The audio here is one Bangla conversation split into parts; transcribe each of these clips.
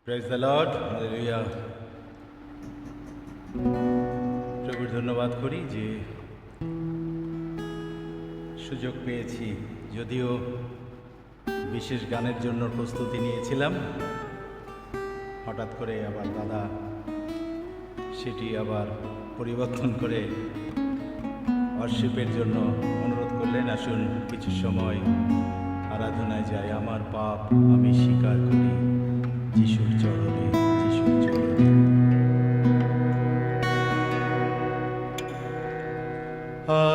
Praise the Lord, hallelujah. প্রভুর ধন্যবাদ করি যে সুযোগ পেয়েছি, যদিও বিশেষ গানের জন্য প্রস্তুতি নিয়েছিলাম, হঠাৎ করে আবার দাদা সেটি আবার পরিবর্তন করে ওয়ার্শিপের জন্য অনুরোধ করলেন। আসুন কিছু সময় আরাধনায় যাই। আমার পাপ আমি স্বীকার করি যিশুর চরণে, যিশুর চরণে।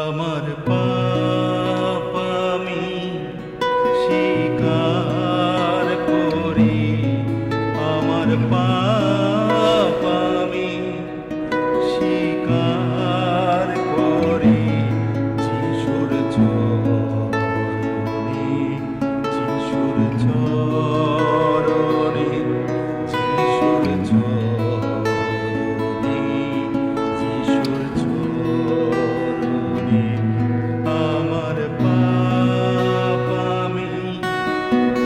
আমার পাপ আমি স্বীকার করি, আমার পাপ আমি স্বীকার করি যিশুর চরণে, যিশুর চরণে, যিশুর চরণে, যিশুর চরণে। আমার পাপ আমি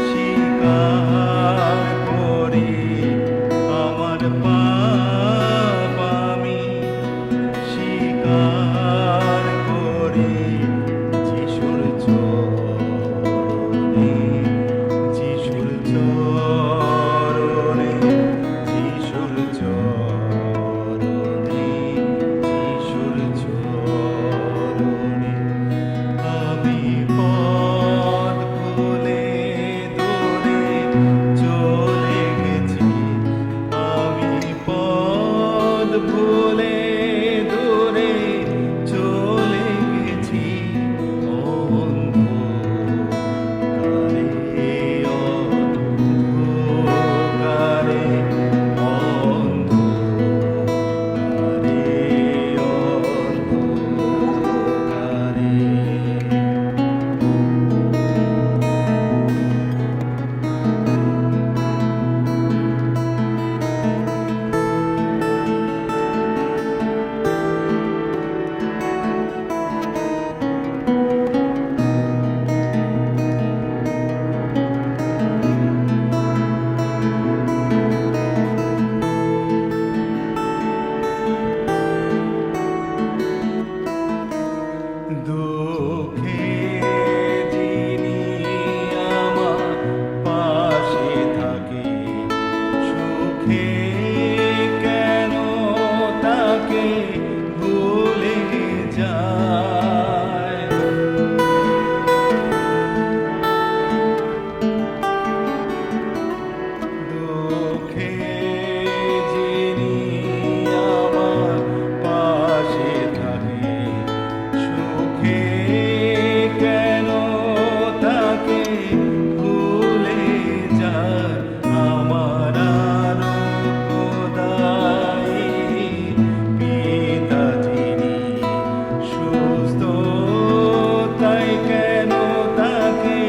স্বীকার করি, আমার পাপ আমি স্বীকার করি যিশুর চরণে, যিশুর চরণে, যিশুর চরণে, যিশুর চরণে। আমি পথ ভুলে দূরে চলে গেছি, আমি পথ ভুলে দূরে চলে গেছি, অন্ধকারে, অন্ধকারে, অন্ধকারে, অন্ধকারে। দুঃখে যিনি আমার পাশে থাকে, সুখে কেন তাকে ভুলে যায়। দুঃখে যিনি আমার পাশে থাকে, সুখে কেন তাকে ভুলে যায়। আমার আরোগ্যদায়ী পিতা যিনি সুস্থ, তাই কেন তাকে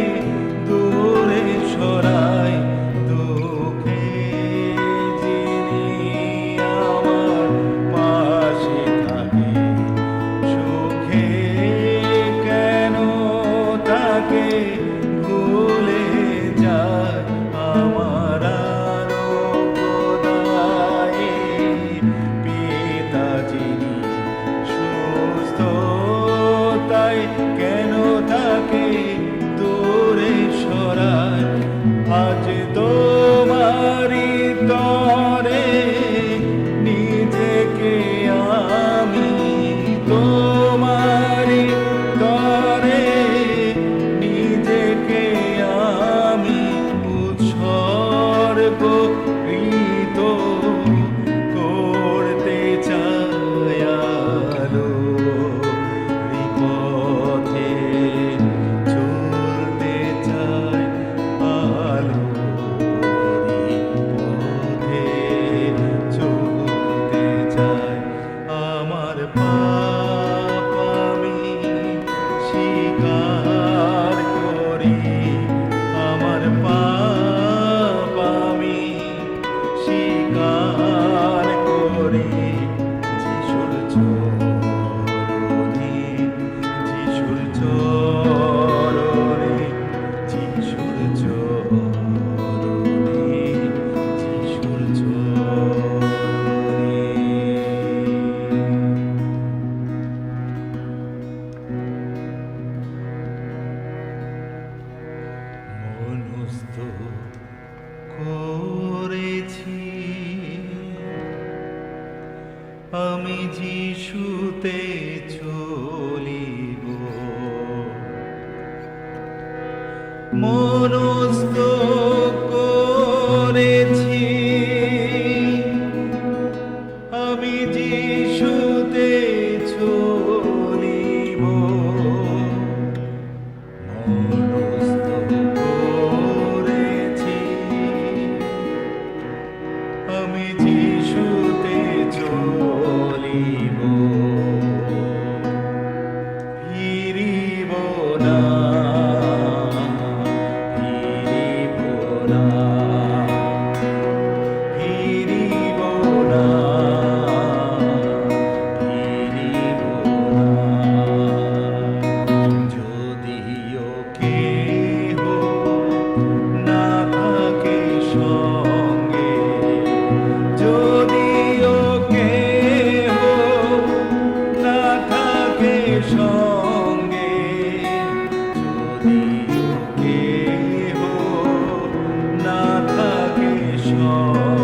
দূরে সরায়। দুঃখে যিনি আমার পাশে থাকে, সুখে কেন তাকে ভুলে যায়। আমার আরোগ্যদায়ী পিতা যিনি সুস্থ, তাই কেন তাকে দূরে সরায়। আজ তোমারি তরে নিজেকে আমি, তোমারি তরে নিজেকে আমি উৎসর্গকৃত করতে চাই। আলোর পথে চলতে চাই, আলোর পথে চলতে চাই। আমার পাপ আমি স্বীকার করি, আমার পাপ আমি স্বীকার করি যিশুর চরণে, যিশুর চরণে, যিশুর চরণে, যিশুর আমি যিশুতে চলিব। মনস্থ করেছি আমি যিশুতে চলিব। মনস্থ করেছি আমি যিশুতে চলিব। ফিরিব না, ফিরিব না, ফিরিব না, ফিরিব না। যদিও কেহ না থাকে সঙ্গে, যদিও কেহ না থাকে সঙ্গে, যদিও কেহ না থাকে সঙ্গে,